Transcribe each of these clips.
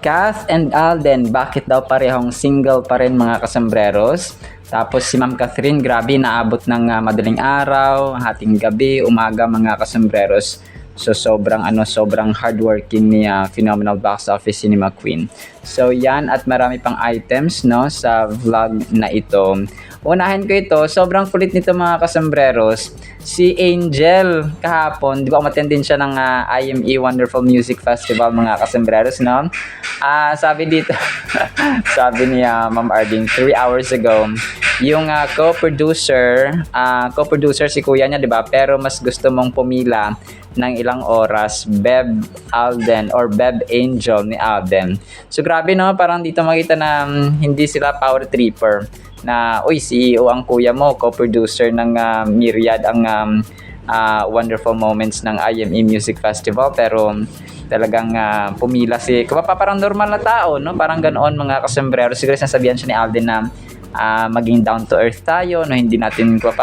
Kath and Alden, bakit daw parehong single pa rin mga kasambreros? Tapos si Ma'am Catherine, grabe, naabot ng madaling araw, hating gabi, umaga mga kasambreros. So sobrang hardworking ni Phenomenal Box Office Cinema Queen. So yan, at marami pang items no sa vlog na ito. Unahin ko ito, sobrang kulit nito mga kasambreros. Si Angel kahapon, di ba umattend din siya ng IME Wonderful Music Festival mga kasambreros, no? Sabi dito, sabi ni Ma'am Arding 3 hours ago, yung co-producer si kuya niya, di ba? Pero mas gusto mong pumila ng ilang oras, Beb Alden or Beb Angel ni Alden. So grabe no, parang dito makita na hindi sila power tripper na uy, CEO ang kuya mo, co-producer ng Myriad ang Wonderful Moments ng IME Music Festival, pero talagang pumila si parang normal na tao, no? Parang ganoon mga kasombrero. Siguro sinasabihan siya ni Alden na maging down to earth tayo, no? Hindi natin wag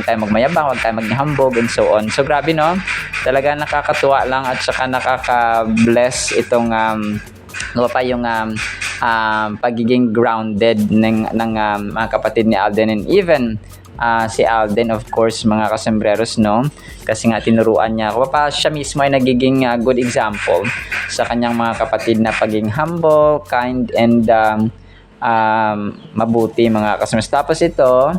tayo magmayabang, wag tayo maghambog and so on. So grabe no, talaga nakakatuwa lang at saka nakaka-bless itong yung pagiging grounded ng mga kapatid ni Alden, and even si Alden of course mga kasembreros, no, kasi nga tinuruan niya siya mismo ay nagiging good example sa kanyang mga kapatid na pagiging humble, kind, and mabuti mga kasembreros. Tapos ito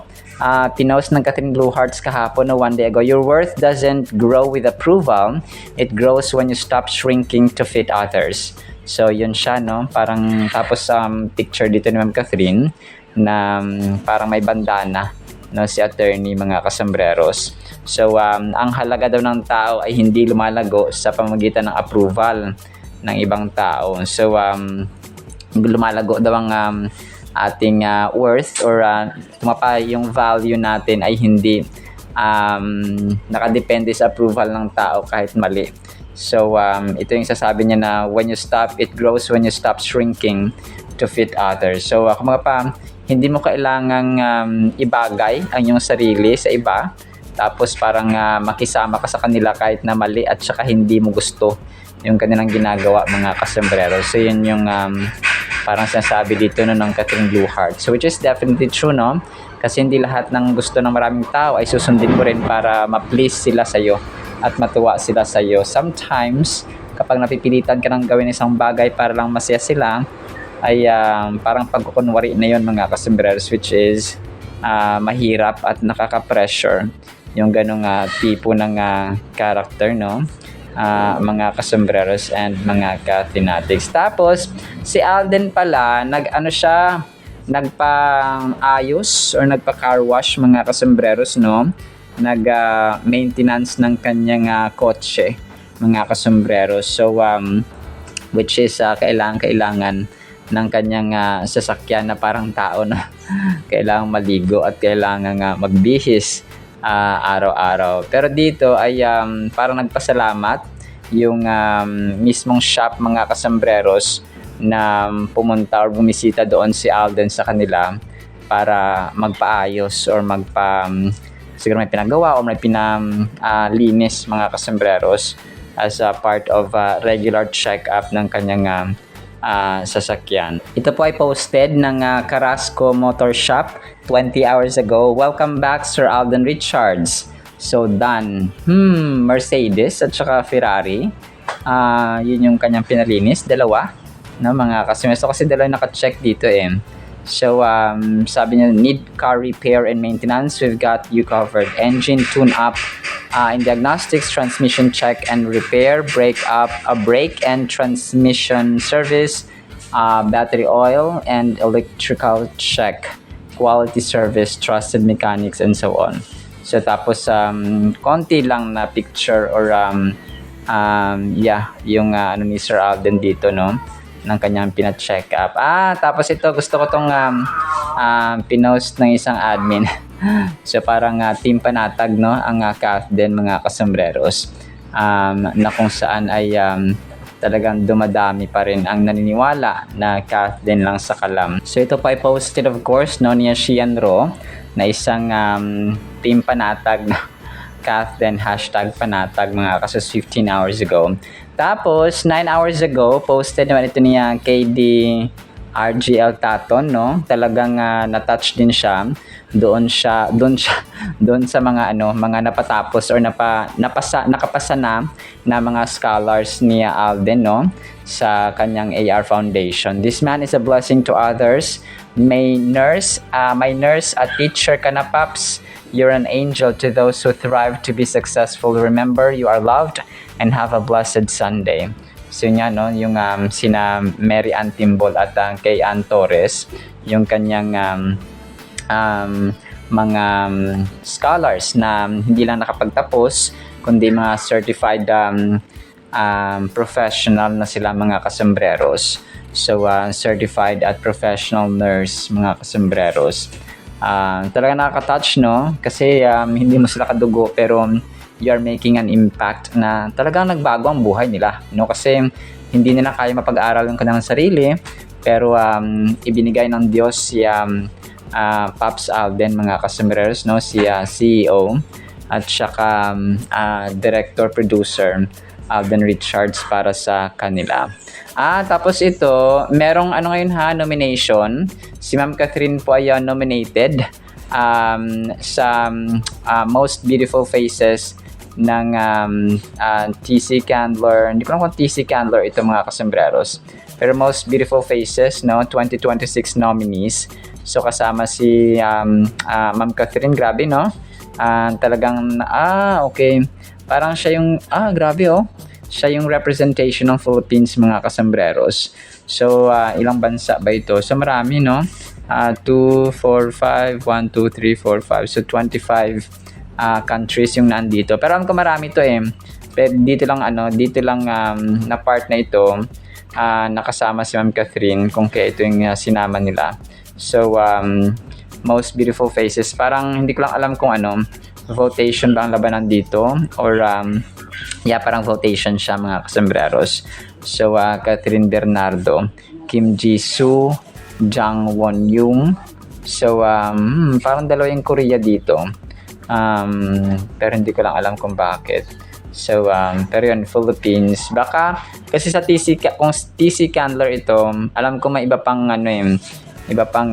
pinost ng Catherine Blue Hearts kahapon no, one day ago, your worth doesn't grow with approval, it grows when you stop shrinking to fit others. So yun siya no, parang tapos picture dito ni Ma'am Catherine na parang may bandana no, si attorney mga kasambreros. So ang halaga daw ng tao ay hindi lumalago sa pamamagitan ng approval ng ibang tao. So lumalago daw ang ating worth or yung value natin ay hindi nakadepende sa approval ng tao kahit mali. So ito yung sasabi niya na when you stop, it grows when you stop shrinking to fit others. So hindi mo kailangang ibagay ang iyong sarili sa iba, tapos parang makisama ka sa kanila kahit na mali at saka hindi mo gusto yung kanilang ginagawa mga kasombrero. So yun yung parang sinasabi dito no, ng Catherine Blue Heart. So which is definitely true no, kasi hindi lahat ng gusto ng maraming tao ay susundin mo rin para ma-please sila sa'yo at matuwa sila sa iyo. Sometimes, kapag napipilitan ka ng gawin isang bagay para lang masaya sila, ay parang pagkukunwari na yun mga kasembreros, which is mahirap at nakaka-pressure yung ganong tipo ng character, no? Mga kasembreros and mga ka-fanatics. Tapos, si Alden pala, nagpa-ayos or nagpa-car wash mga kasembreros, no? Nag-maintenance ng kanyang kotse mga kasombrero. So which is kailangan ng kanyang sasakyan na parang tao na kailangan maligo at kailangan magbihis araw-araw. Pero dito ay parang nagpasalamat yung mismong shop mga kasambreros na pumunta or bumisita doon si Alden sa kanila para magpaayos or siguro may pinagawa o may pinalinis mga kasembreros as a part of regular check-up ng kanyang sasakyan. Ito po ay posted ng Carrasco Motor Shop 20 hours ago. Welcome back Sir Alden Richards. So done. Mercedes at saka Ferrari. Yun yung kanyang pinalinis. Dalawa. No, mga kasembreros. So, kasi dalawa naka-check dito eh. So, sabi niya, need car repair and maintenance, we've got you covered. Engine tune-up, in diagnostics, transmission check and repair, brake and transmission service, battery oil and electrical check, quality service, trusted mechanics, and so on. So, tapos, konti lang na picture or, yung ni Sir Alden dito, no? Ng kanyang pina-check up. Tapos ito, gusto ko tong pinost ng isang admin. So parang team panatag, no, ang Kath din mga kasembreros, na kung saan ay talagang dumadami pa rin ang naniniwala na Kath din lang sa kalam. So ito pa ay posted of course no, ni Shian Ro na isang team panatag na Kath, then hashtag panatag mga kasus 15 hours ago. Tapos, 9 hours ago, posted naman ito niya KD RGL Taton, no? Talagang na-touch din siya. Doon sa mga mga napatapos or nakapasa na mga scholars ni Alden, no? Sa kanyang AR Foundation. This man is a blessing to others. My nurse at teacher ka na, Paps. You're an angel to those who thrive to be successful. Remember, you are loved and have a blessed Sunday. So yun no, yung sina Mary Ann Timbol at kay Ann Torres, yung kanyang mga scholars na hindi lang nakapagtapos, kundi mga certified professional na sila mga kasombreros. So, certified at professional nurse mga kasombreros. Talaga nakaka-touch, no? Kasi hindi mo sila kadugo pero you are making an impact na talagang nagbago ang buhay nila, no? Kasi hindi nila kaya mapag-aral yung kanilang sarili, pero ibinigay ng Diyos si Paps Alden mga kasombreros, no? Si CEO at saka director producer Alden Richards para sa kanila. Tapos ito, merong ngayon nomination. Si Ma'am Catherine po ay nominated sa Most Beautiful Faces ng TC Candler. Hindi ko alam kung TC Candler ito mga kasombreros. Pero Most Beautiful Faces, no, 2026 nominees. So kasama si Ma'am Catherine, grabe, no? Talagang okay. Parang siya yung grabe, oh. Siya yung representation ng Philippines mga kasombreros. So ilang bansa ba ito? So marami, no? 2, 4, 5, 1, 2, 3, 4, 5. So 25 countries yung nandito. Pero alam ko marami to eh. Pero dito lang na part na ito nakasama si Ma'am Catherine kung kaya ito yung sinama nila. So Most Beautiful Faces. Parang hindi ko lang alam kung votation ba ang labanan dito or parang votation siya mga kasombreros. So Catherine Bernardo, Kim Jisoo, Jang Won Yung. So parang dalawa yung Korea dito. Pero hindi ko lang alam kung bakit. So pero yun, Philippines. Baka kasi sa kung TC Candler ito, alam ko may iba pang iba pang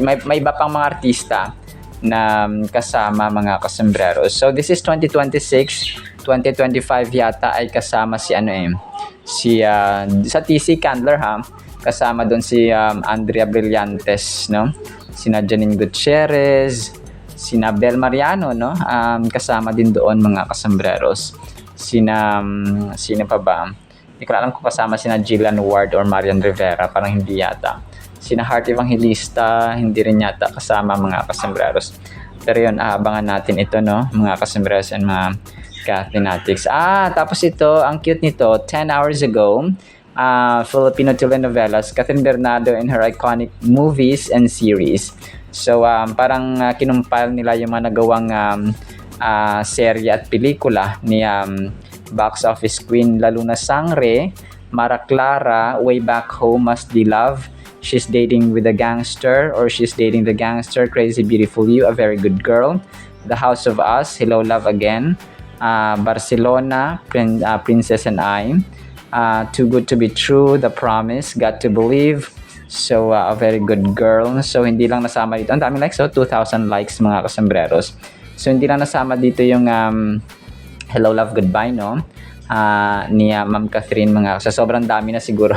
may iba pang mga artista na kasama mga kasombreros. So this is 2026, 2025 yata ay kasama si sa TC Candler kasama doon si Andrea Brillantes, no? Sina Janine Gutierrez, sina Bel Mariano, no? Kasama din doon mga kasombreros. Sino pa ba? Hindi ko alam kung kasama sina Jillian Ward or Marian Rivera, parang hindi yata. Sina Heart Evangelista, hindi rin yata kasama mga kasombreros. Pero yun, abangan natin ito, no? Mga kasombreros and mga Cathinatics. Tapos ito, ang cute nito, 10 hours ago, Filipino telenovelas, Catherine Bernardo and her iconic movies and series. So, parang kinumpile nila yung mga nagawang serye at pelikula ni box office queen Laluna Sangre, Mara Clara, Way Back Home, Must Be Love, She's Dating with a Gangster or She's Dating the Gangster, Crazy Beautiful You, A Very Good Girl, The House of Us, Hello Love Again, Barcelona, Princess and I, Too Good to Be True, The Promise, Got to Believe, so A Very Good Girl. So hindi lang nasama dito, ang daming likes, 2,000 likes mga kasombreros. So hindi lang nasama dito yung Hello Love Goodbye, no, ni Ma'am Catherine mga sa sobrang dami na siguro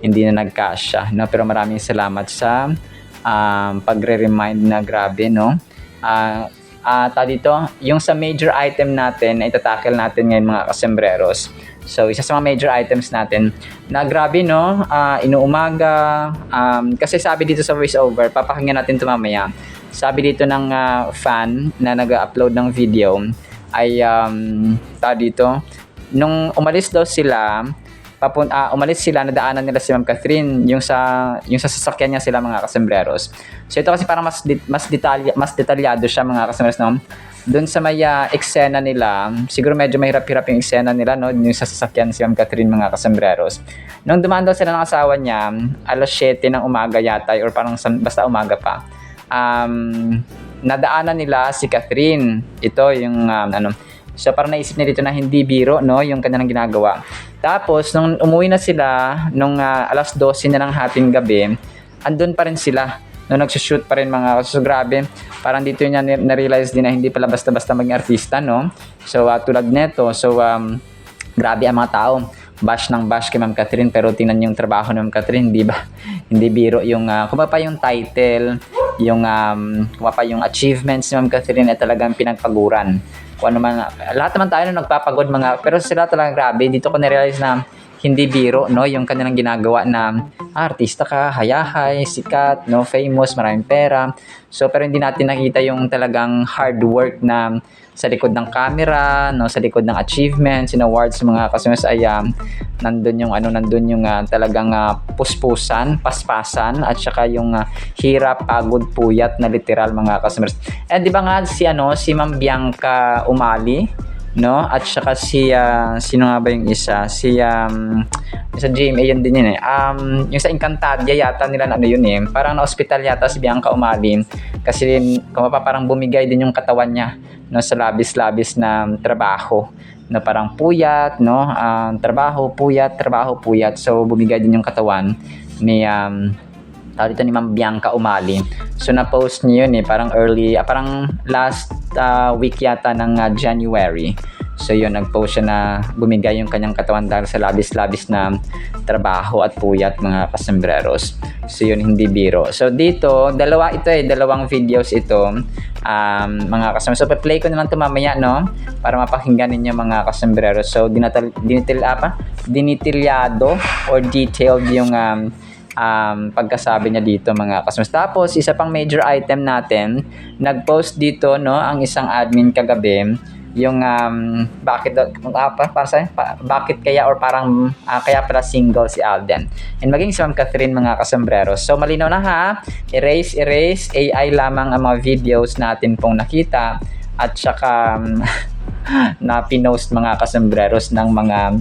hindi na nagkasya, no, pero maraming salamat sa pagre-remind na grabe, no. Dito yung sa major item natin na itatakil natin ngayon mga kasombreros. So isa sa mga major items natin na grabe, no, inuumaga, kasi sabi dito sa voiceover, papakinggan natin ito mamaya. Sabi dito ng fan na nag-upload ng video ay dito nung umalis daw sila nadaanan nila si Ma'am Catherine yung sa sasakyan niya sila mga kasombreros. So ito kasi parang mas detalyado siya mga kasombreros, no? Doon sa may eksena nila, siguro medyo mahirap-hirap yung eksena nila, no, yung sa sasakyan si Ma'am Catherine mga kasombreros. Nung dumaan daw sila ng asawa niya, 7:00 ng umaga yata or parang basta umaga pa. nadaanan nila si Catherine. Ito yung so parang naisip niya dito na hindi biro, no, yung kanilang ginagawa. Tapos nung umuwi na sila nung alas 12 na ng hating gabi, andun pa rin sila. No, nagsushoot pa rin mga. So grabe, parang dito niya na-realize din na hindi pala basta-basta maging artista, no. So tulad nito, so grabe ang mga tao. Bash ng bash kay Ma'am Catherine, pero tingnan yung trabaho ng Ma'am Catherine, hindi ba? Hindi biro yung kumapa yung title, yung kumapa yung achievements ni Ma'am Catherine ay talagang pinagpaguran. Kung ano man, lahat naman tayo na nagpapagod mga, pero sila talagang grabe. Dito ko na-realize na hindi biro, no, yung kanilang ginagawa na artista ka, hayahay, sikat, no, famous, maraming pera. So pero hindi natin nakita yung talagang hard work na sa likod ng camera, no, sa likod ng achievements, awards mga customers ay nandun yung talagang puspusan, paspasan at saka yung hirap, pagod, puyat na literal mga customers. And di ba nga si Ma'am Bianca Umali, no, at saka si sino nga ba yung isa, si sa GMA yun din yun yung sa Encantadia yata nila na yun parang na hospital yata si Bianca Umali kasi parang bumigay din yung katawan niya, no, sa labis-labis na trabaho, na parang puyat, no, trabaho puyat, so bumigay din yung katawan ni dito ni Ma'am Bianca Umali. So na-post niya yun parang parang last week yata ng January. So yun, nag-post siya na bumigay yung kanyang katawan dahil sa labis-labis na trabaho at puyat mga kasembreros. So yun, hindi biro. So dito, dalawang videos ito mga kasembreros. So play ko naman ito mamaya, no, para mapakinggan ninyo mga kasembreros. So dinitilyado or detailed yung pagkasabi niya dito mga kasembreros. Tapos isa pang major item natin, nag-post dito, no, ang isang admin kagabi yung bakit kaya or parang kaya pala single si Alden and maging si Ma'am Catherine mga kasembreros. So malinaw na ha, erase AI lamang ang mga videos natin pong nakita at saka na pinost mga kasembreros ng mga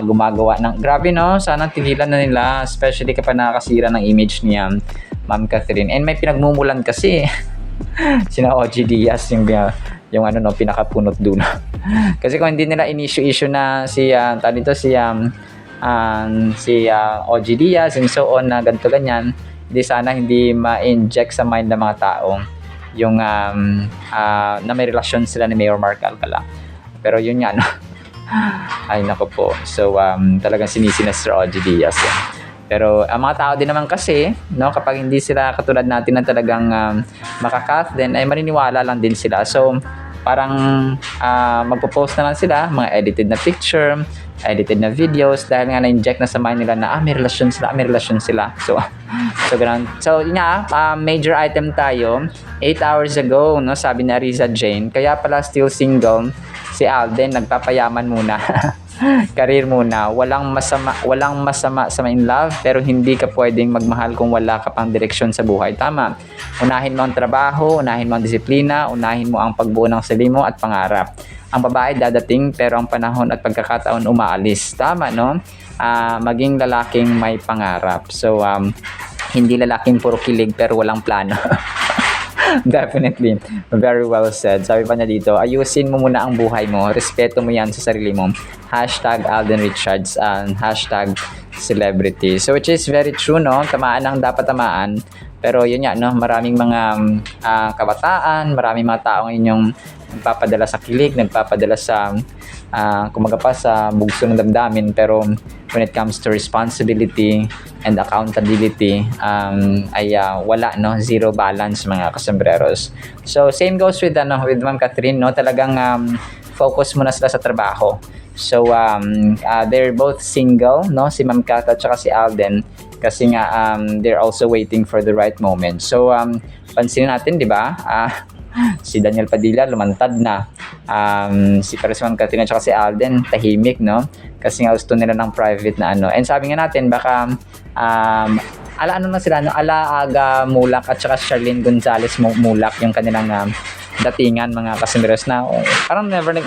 gumagawa ng grabe, no, sana tigilan na nila, especially kapag nakakasira ng image niya Ma'am Catherine. And may pinagmumulan kasi sina OG Diaz yung pinakapunot dun. Kasi kung hindi nila in-issue na si OG Diaz and so on na ganito ganyan, hindi sana hindi ma-inject sa mind ng mga tao yung na may relasyon sila ni Mayor Mark Alcala. Pero yun nga, no. Ay nako po. So talagang sinisi na Sir OG Diaz. Pero ang mga tao din naman kasi, no, kapag hindi sila katulad natin na talagang makakat, then ay maniniwala lang din sila. So parang magpo-post na lang sila mga edited na picture, edited na videos dahil nga na-inject na sa mind nila na may relasyon sila. So ganun. So yun nga, major item tayo. 8 hours ago, no, sabi ni Ariza Jane, kaya pala still single si Alden, nagpapayaman muna. Career muna, walang masama sa in love, pero hindi ka pwedeng magmahal kung wala ka pang direksyon sa buhay. Tama. Unahin mo ang trabaho, unahin mo ang disiplina, unahin mo ang pagbuo ng sarili mo at pangarap. Ang babae dadating pero ang panahon at pagkakataon umaalis. Tama, no? Maging lalaking may pangarap. So hindi lalaking puro kilig pero walang plano. Definitely. Very well said. Sabi pa niya dito, ayusin mo muna ang buhay mo. Respeto mo yan sa sarili mo. #Alden Richards and #celebrity. So which is very true, no? Tamaan ang dapat tamaan. Pero yun nga, no? Maraming mga kabataan, maraming mga taong inyong nagpapadala sa kilig, nagpapadala sa kumaga pa sa bugso ng damdamin, pero when it comes to responsibility and accountability ay wala, no, zero balance mga kasembreros. So same goes with Ma'am Catherine, no, talagang focus muna sila sa trabaho. So they're both single, no, si Ma'am Kat at saka si Alden, kasi nga they're also waiting for the right moment. So pansinin natin, di ba, si Daniel Padilla lumantad na, si Ma'am Catherine at saka si Alden tahimik, no, kasi nga gusto nila ng private na and sabi nga natin baka ala Aga Mulak at saka Charlene Gonzalez Mulak yung kanilang datingan mga kasembreros na parang never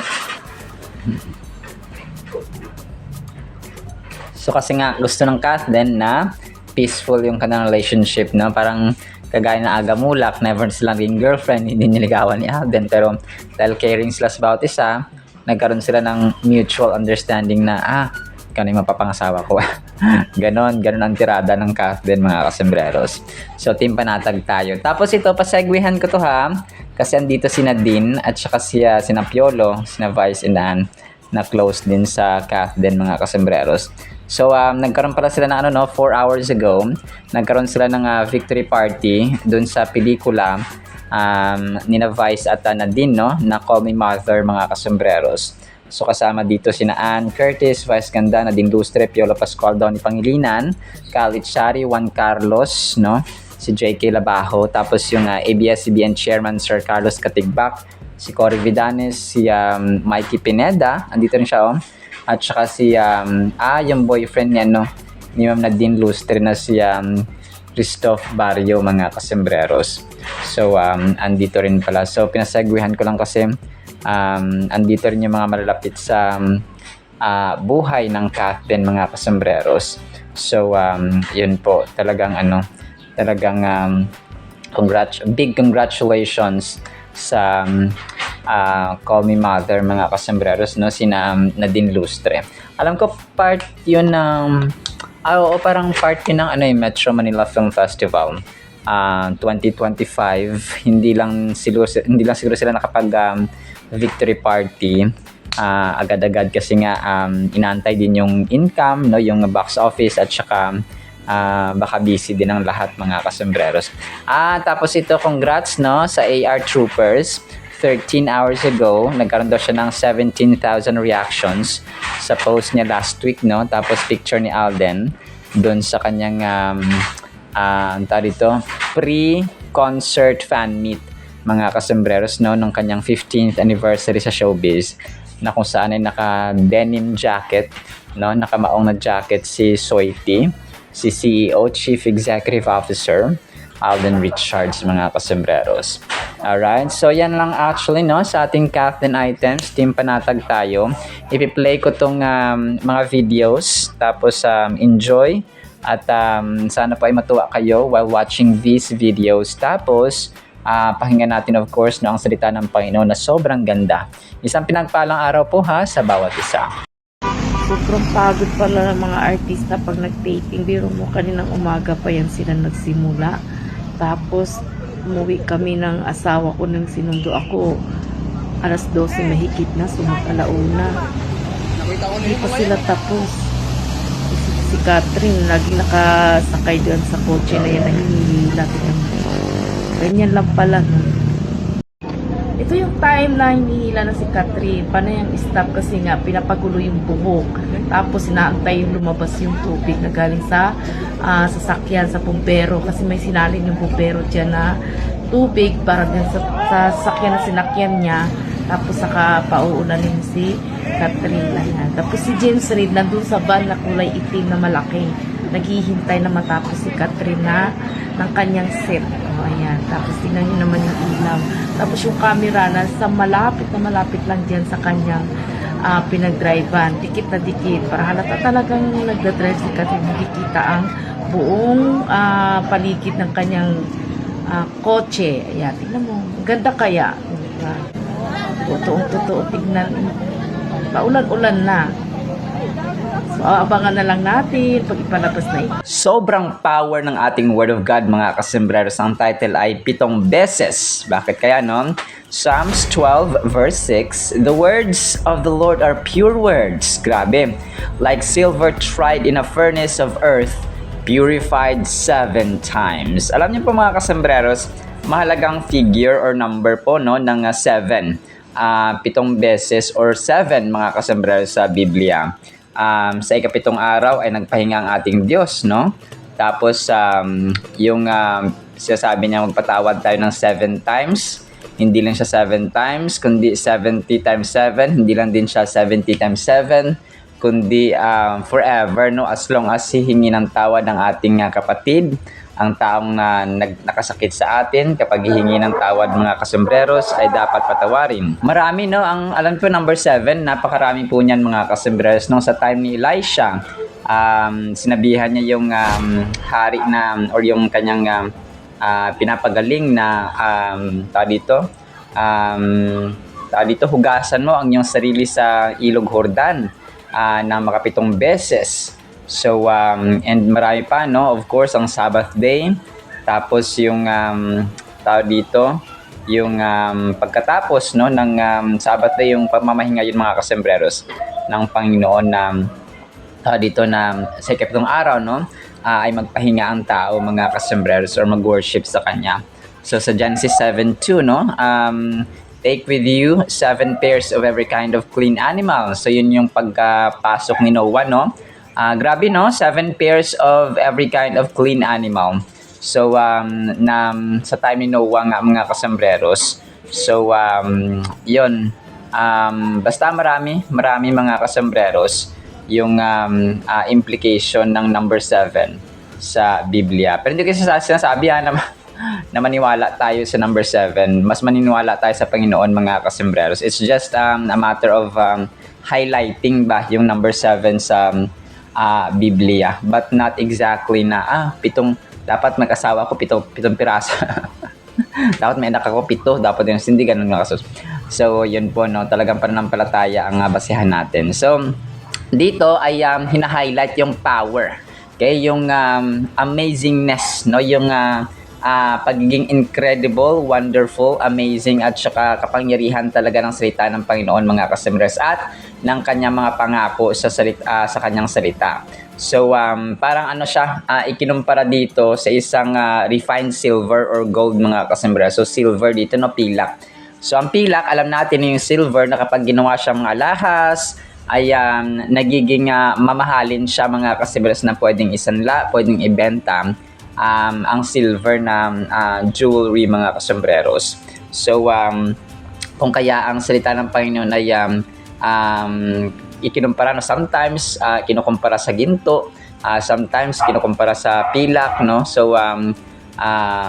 so kasi nga gusto ng Kath din na peaceful yung kanilang relationship, no, parang kagaya ng Aga Mulak, never silang naging girlfriend, hindi niligawan ni Alden. Pero dahil caring sila sa bawat isa, nagkaroon sila ng mutual understanding na, ikaw na yung mapapangasawa ko. ganon ang tirada ng Kathleen, mga kasembreros. So, Team Panatag tayo. Tapos ito, pasegwihan ko to ha, kasi andito si Nadine at saka sina Piolo, sina Vice and Ann, na close din sa Kathleen, mga kasembreros. So, nagkaroon pala sila ng 4 hours ago, nagkaroon sila ng victory party dun sa pelikula nina Vice at Nadine, no, na Call Me Mother, mga kasembreros. So, kasama dito sina Ann Curtis, Vice Ganda, Nadine Lustre, Piolo Pascual, Donnie Pangilinan, Khalid Shari, Juan Carlos, no, si JK Labajo, tapos yung ABS-CBN Chairman Sir Carlos Katigbak, si Cory Vidanes, si Mikey Pineda, andito rin siya, at saka si yung boyfriend niya, no, ni Ma'am Nadine Lustre, na si Christoph Barrio, mga kasembreros. So, andito rin pala. So, pinasegwihan ko lang kasi andito rin yung mga malalapit sa buhay ng Kathleen, mga kasembreros. So, yun po, talagang big congratulations sa Call Me Mother, mga kasembreros, no, sina Nadine Lustre. Alam ko part yun ng parang part yun ng Metro Manila Film Festival 2025. Hindi lang siguro sila nakapag victory party agad-agad kasi nga inaantay din yung income, no, yung box office, at saka baka busy din ang lahat, mga kasembreros. Tapos ito, congrats, no, sa AR Troopers. 13 hours ago, nagkaroon daw siya ng 17,000 reactions sa post niya last week, no? Tapos picture ni Alden doon sa kanyang pre-concert fan meet, mga kasembreros, no, nung kanyang 15th anniversary sa showbiz, na kung saan ay naka-denim jacket, no, nakamaong na jacket si Soiti, si CEO, Chief Executive Officer Alden Richards, mga kasembreros. Alright, so yan lang actually, no, sa ating Kathleen items. Team Panatag tayo. Ipi-play ko tong mga videos, tapos enjoy, at sana po ay matuwa kayo while watching these videos. Tapos pakinggan natin, of course, no, ang salita ng Panginoon na sobrang ganda. Isang pinagpalang araw po ha sa bawat isa. Sobrang pagod pala ng mga artista pag nag-taping. Biro mo, kaninang umaga pa yan sila nagsimula. Tapos, umuwi kami ng asawa ko nang sinundo ako. Alas 12 mahigit na, sumag-alauna. Hindi pa sila tapos. Si Catherine, lagi nakasakay doon sa kotse na yan, nahihila. Ganyan lang pala. No? Ito yung time na hinihila na si Catherine. Panay ang stop kasi nga pinapagulo yung buhok. Tapos inaantay yung lumabas yung tubig na galing sa sasakyan, sa pumpero. Kasi may sinalin yung pumpero dyan na tubig para din sa sasakyan na sinakyan niya. Tapos saka pauunanin si Catherine. Ayan. Tapos si James Reid nandun sa van na kulay itim na malaki. Naghihintay na matapos si Catherine na ng kanyang set. Ayan. Tapos tingnan nyo naman yung ilaw. Tapos yung camera na sa malapit lang dyan sa kanyang pinag-drivean. Dikit na dikit. Para halata talagang nagda-drive si Catherine. Nakikita ang buong paligid ng kanyang kotse. Ayan. Tingnan mo. Ganda kaya. Totoo tignan. Paulan-ulan na. So, abangan na lang natin pag ipalabas na ito. Sobrang power ng ating Word of God, mga kasembreros. Ang title ay 7 beses. Bakit kaya, no? Psalms 12 verse 6, the words of the Lord are pure words. Grabe. Like silver tried in a furnace of earth, purified 7 times. Alam niyo po, mga kasembreros, mahalagang figure or number po, no, ng 7. 7 beses or 7, mga kasembreros, sa Biblia. Sa ikapitong araw ay nagpahinga ang ating Diyos, no? Tapos yung sinasabi niya magpatawad tayo ng 7 times. Hindi lang siya 7 times, kundi 70 times 7. Hindi lang din siya 70 times 7, kundi forever, no? As long as hihingi ng tawad ng ating kapatid, ang taong nakasakit sa atin, kapag hihingi ng tawad, mga kasembreros, ay dapat patawarin. Marami, no? Ang alam ko, number 7, napakarami po niyan, mga kasembreros. Nung sa time ni Elisha, sinabihan niya yung hari na, or yung kanyang pinapagaling na hugasan mo ang iyong sarili sa Ilog Jordan na makapitong beses. So, and marami pa, no? Of course, ang Sabbath day. Tapos yung, yung pagkatapos, no, ng Sabbath day, yung pamamahinga yun mga kasembreros ng Panginoon na na sa ikapitong araw, no, ay magpahinga ang tao mga kasembreros or mag-worship sa Kanya. So, sa Genesis 7:2, no, take with you 7 pairs of every kind of clean animal. So, yun yung pagkapasok ni Noah, no? Grabe, no? 7 pairs of every kind of clean animal. So, sa time ni Noah nga, mga kasembreros. So, yun. Basta marami mga kasembreros yung implication ng number 7 sa Biblia. Pero hindi kasi sinasabi na maniwala tayo sa number 7. Mas maniniwala tayo sa Panginoon mga kasembreros. It's just a matter of highlighting ba yung number 7 sa Biblia, but not exactly na dapat mag-asawa ko pitong piraso. Dapat may anak ako 7, dapat yung hindi ganun nga kasus. So yun po, no, talagang pananampalataya ang basehan natin. So dito ay hina-highlight yung power, okay, yung amazingness, no, yung pagiging incredible, wonderful, amazing, at saka kapangyarihan talaga ng salita ng Panginoon mga kasembreros at ng kanyang mga pangako sa kanyang salita. So parang siya, ikinumpara dito sa isang refined silver or gold mga kasembreros. So silver dito, no, pilak. So ang pilak, alam natin yung silver na kapag ginawa siya mga alahas ay nagiging mamahalin siya mga kasembreros na pwedeng isanla, pwedeng ibenta. Ang silver na jewelry mga kasembreros. So, kung kaya ang salita ng Panginoon ay ikinumpara na sometimes kinukumpara sa ginto, sometimes kinukumpara sa pilak, no? So,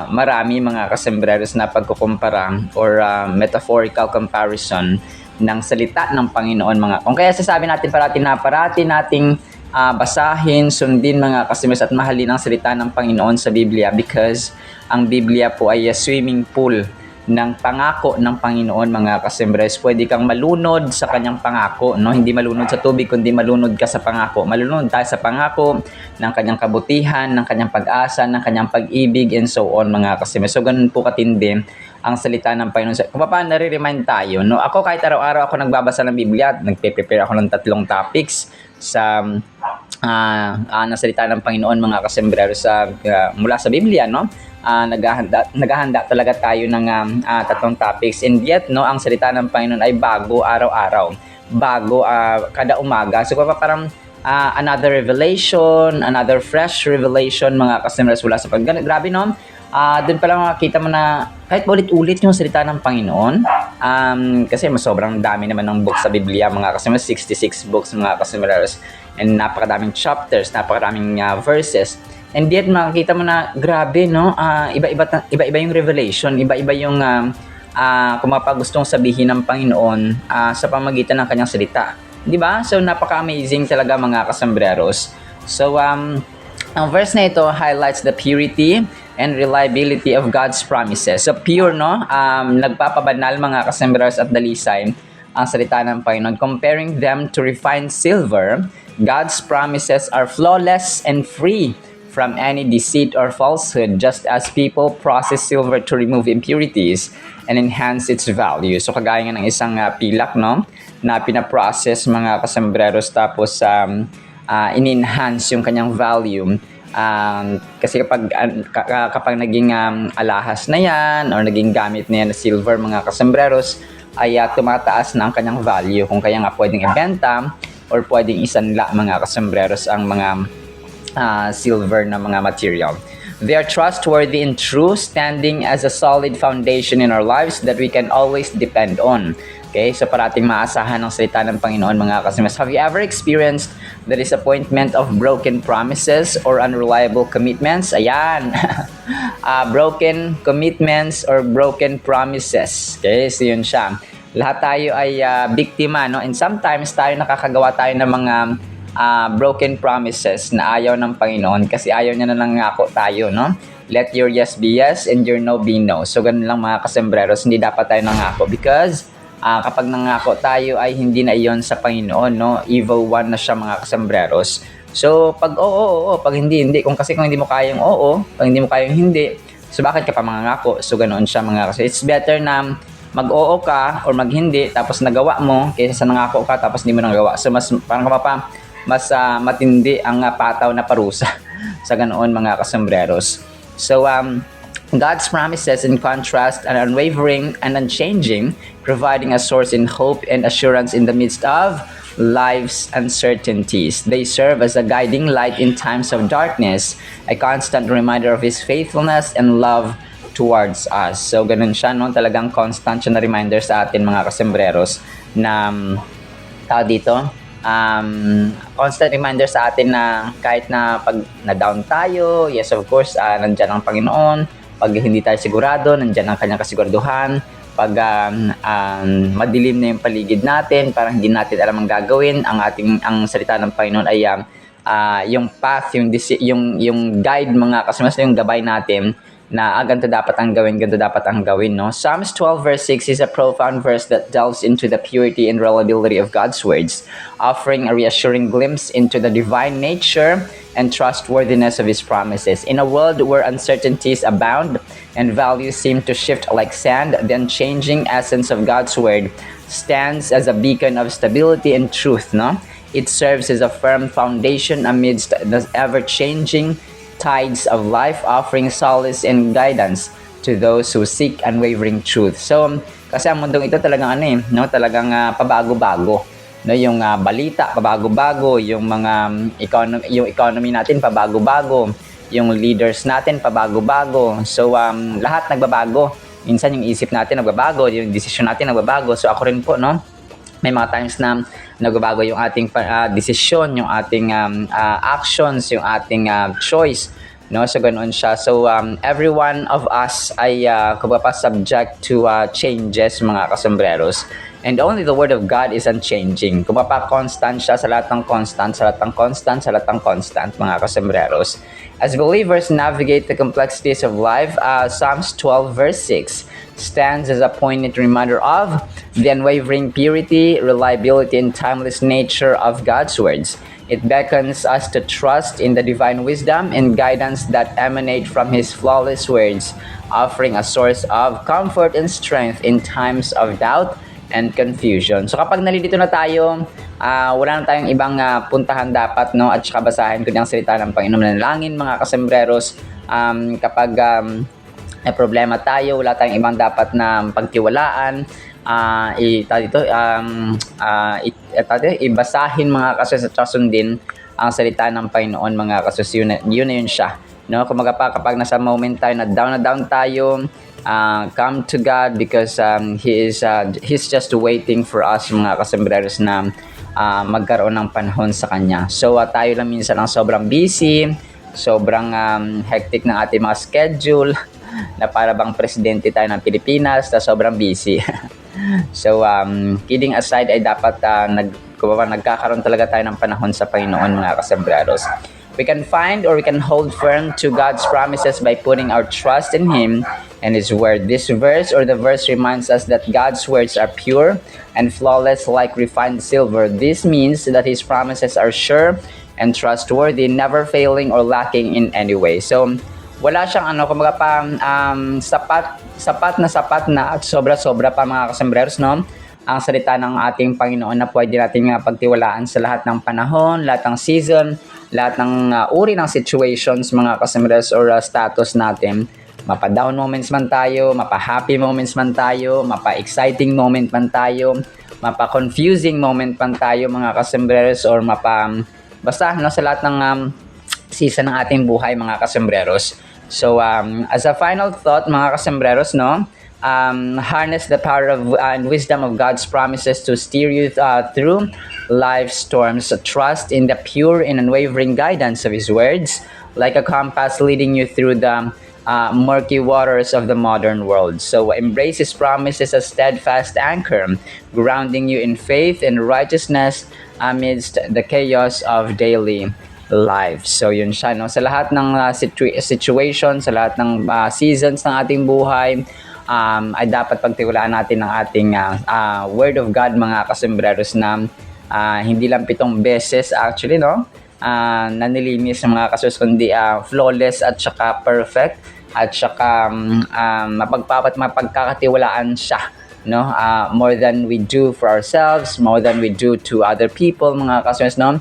marami mga kasembreros na pagkukumpara or metaphorical comparison ng salita ng Panginoon. Kung kaya sasabi natin parati nating basahin, sundin mga kasembreros at mahalin ang salita ng Panginoon sa Biblia because ang Biblia po ay swimming pool ng pangako ng Panginoon mga kasembreros. Pwede kang malunod sa kanyang pangako, no? Hindi malunod sa tubig kundi malunod ka sa pangako. Malunod tayo sa pangako ng kanyang kabutihan, ng kanyang pag-asa, ng kanyang pag-ibig and so on mga kasembreros. So ganun po katindi ang salita ng Panginoon. Kung paano nare-remind tayo, no? Ako kahit araw-araw ako nagbabasa ng Biblia, nagpe-prepare ako ng 3 topics sa salita ng Panginoon mga kasembreros mula sa Biblia, no? Naghahanda talaga tayo ng 3 topics, and yet, no, ang salita ng Panginoon ay bago araw-araw, bago kada umaga. So parang another revelation, another fresh revelation mga kasembreros mula sa Panginoon. Grabe, no? Doon pa lang makikita mo na kahit ulit-ulit yung salita ng Panginoon, kasi sobrang dami naman ng books sa Biblia mga kasembreros, 66 books mga kasembreros, and napakadaming chapters, napakadaming verses, and yet makikita mo na grabe, no, iba-iba yung revelation, iba-iba yung kung mapagustong sabihin ng Panginoon sa pamagitan ng kanyang salita, di ba? So napaka-amazing talaga mga kasembreros. So ang verse na ito highlights the purity and reliability of God's promises. So pure, no? Nagpapabanal mga kasembreros at dalisay ang salita ng Panginoon. Comparing them to refined silver, God's promises are flawless and free from any deceit or falsehood, just as people process silver to remove impurities and enhance its value. So kagaya nga ng isang pilak, no, na pinaprocess mga kasembreros tapos in-enhance yung kanyang value. Kasi kapag naging alahas na yan or naging gamit na yan na silver mga kasembreros, ay tumataas na ang kanyang value. Kung kaya nga pwedeng ibenta or pwedeng isanla mga kasembreros ang mga silver na mga material. They are trustworthy and true, standing as a solid foundation in our lives that we can always depend on. Okay, so parating maasahan ang salita ng Panginoon mga kasembreros. Have you ever experienced the disappointment of broken promises or unreliable commitments? Ayan. Broken commitments or broken promises. Okay, so yun siya. Lahat tayo ay biktima, no? And sometimes nakakagawa tayo ng mga broken promises na ayaw ng Panginoon kasi ayaw niya na nangako tayo, no? let your yes be yes and your no be no. So ganun lang mga kasembreros, hindi dapat tayo nangako because kapag nangako tayo ay hindi na iyon sa Panginoon, no? Evil one na siya mga kasembreros. So pag oo, pag hindi. Kung hindi mo kayang oo, pag hindi mo kayang hindi, so bakit ka pa mangangako? So ganoon siya mga kasembreros. It's better na mag-oo ka or mag-hindi tapos nagawa mo kaysa sa nangako ka tapos hindi mo nagawa. So mas parang mas matindi ang pataw na parusa sa ganoon mga kasembreros. So God's promises in contrast are unwavering and unchanging, providing a source in hope and assurance in the midst of life's uncertainties. They serve as a guiding light in times of darkness, a constant reminder of His faithfulness and love towards us. So ganun siya, no? Talagang constant siya na reminder sa atin mga kasembreros na constant reminder sa atin na kahit na pag na-down tayo, yes of course, nandyan ang Panginoon. Pag hindi tayo sigurado, nandyan ang kanyang kasiguraduhan. Pag madilim na yung paligid natin, parang hindi natin alam ang gagawin, ang salita ng Panginoon ay yung path, yung guide mga kasama, yung gabay natin na ganito dapat ang gawin, no? Psalms 12 verse 6 is a profound verse that delves into the purity and reliability of God's words, offering a reassuring glimpse into the divine nature and trustworthiness of His promises. In a world where uncertainties abound and values seem to shift like sand, the unchanging essence of God's word stands as a beacon of stability and truth, no? It serves as a firm foundation amidst the ever-changing tides of life, offering solace and guidance to those who seek unwavering truth. So, kasi ang mundong ito talagang no? Talagang pabago-bago. No, yung balita pabago-bago, yung mga economy natin pabago-bago, yung leaders natin pabago-bago. So lahat nagbabago. Minsan yung isip natin nagbabago, yung decision natin nagbabago. So ako rin po, no, may mga times na nagbabago yung ating desisyon, yung ating actions, yung ating choice, no? So ganoon siya. So every one of us ay subject to changes mga kasembreros. And only the Word of God is unchanging. Constant siya sa lahat ng constant, mga kasembreros. As believers navigate the complexities of life, Psalms 12 verse 6 stands as a poignant reminder of the unwavering purity, reliability, and timeless nature of God's words. It beckons us to trust in the divine wisdom and guidance that emanate from His flawless words, offering a source of comfort and strength in times of doubt and confusion. So kapag nalilito na tayo, wala na tayong ibang puntahan dapat, no? At saka basahin ko ng salita ng Panginoon. Manalangin mga kasembreros, kapag may problema tayo, wala tayong ibang dapat na pagtiwalaan, ibasahin mga kasos at sundin ang salita ng Panginoon mga kasos. Yun na siya, no? Kapag nasa moment tayo na down tayo, come to God because He's just waiting for us mga kasembreros na magkaroon ng panahon sa Kanya. So tayo lang minsan ang sobrang busy, sobrang hectic ng ating mga schedule, na para bang presidente tayo ng Pilipinas na sobrang busy. So kidding aside ay dapat nagkakaroon talaga tayo ng panahon sa Panginoon mga kasembreros. We can find or we can hold firm to God's promises by putting our trust in Him and His Word. This verse or the verse reminds us that God's words are pure and flawless like refined silver. This means that His promises are sure and trustworthy, never failing or lacking in any way. So, wala siyang sapat na at sobra-sobra pa mga kasembreros, no? Ang salita ng ating Panginoon na pwede natin pagtiwalaan sa lahat ng panahon, lahat ng season, lahat ng uri ng situations mga kasembreros or status natin. Mapa-down moments man tayo, mapa-happy moments man tayo, mapa-exciting moment man tayo, mapa-confusing moment man tayo mga kasembreros or basta no, sa lahat ng season ng ating buhay mga kasembreros. So as a final thought mga kasembreros, no, harness the power of and wisdom of God's promises to steer you through life's storms. Trust in the pure and unwavering guidance of His words, like a compass leading you through the murky waters of the modern world. So embrace His promises as steadfast anchor, grounding you in faith and righteousness amidst the chaos of daily life. So yun siya, no? Sa lahat ng situation, sa lahat ng seasons ng ating buhay, ay dapat pagtiwalaan natin ang ating Word of God, mga kasembreros, na hindi lang 7 beses actually, no? Nanilinis ng mga kasus, kundi flawless at saka perfect at saka mapagkakatiwalaan siya, no? More than we do for ourselves, more than we do to other people, mga kasus, no?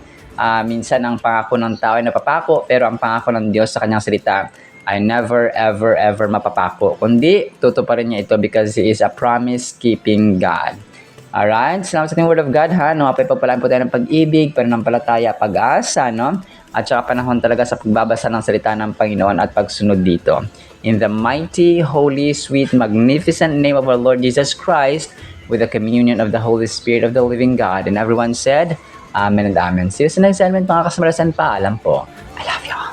Minsan ang pangako ng tao ay napapako, pero ang pangako ng Diyos sa kanyang salita ay never, ever, ever mapapako. Kundi, tutuparin niya ito because He is a promise-keeping God. Alright? Salamat sa ating Word of God, ha? No, pagpapalaan po tayo ng pag-ibig, pananampalataya, pag-asa, no? At saka panahon talaga sa pagbabasa ng salita ng Panginoon at pagsunod dito. In the mighty, holy, sweet, magnificent name of our Lord Jesus Christ, with the communion of the Holy Spirit of the living God. And everyone said, Amen and Amen. See you sa next segment, mga kasmarasan. Paalam po. I love you all.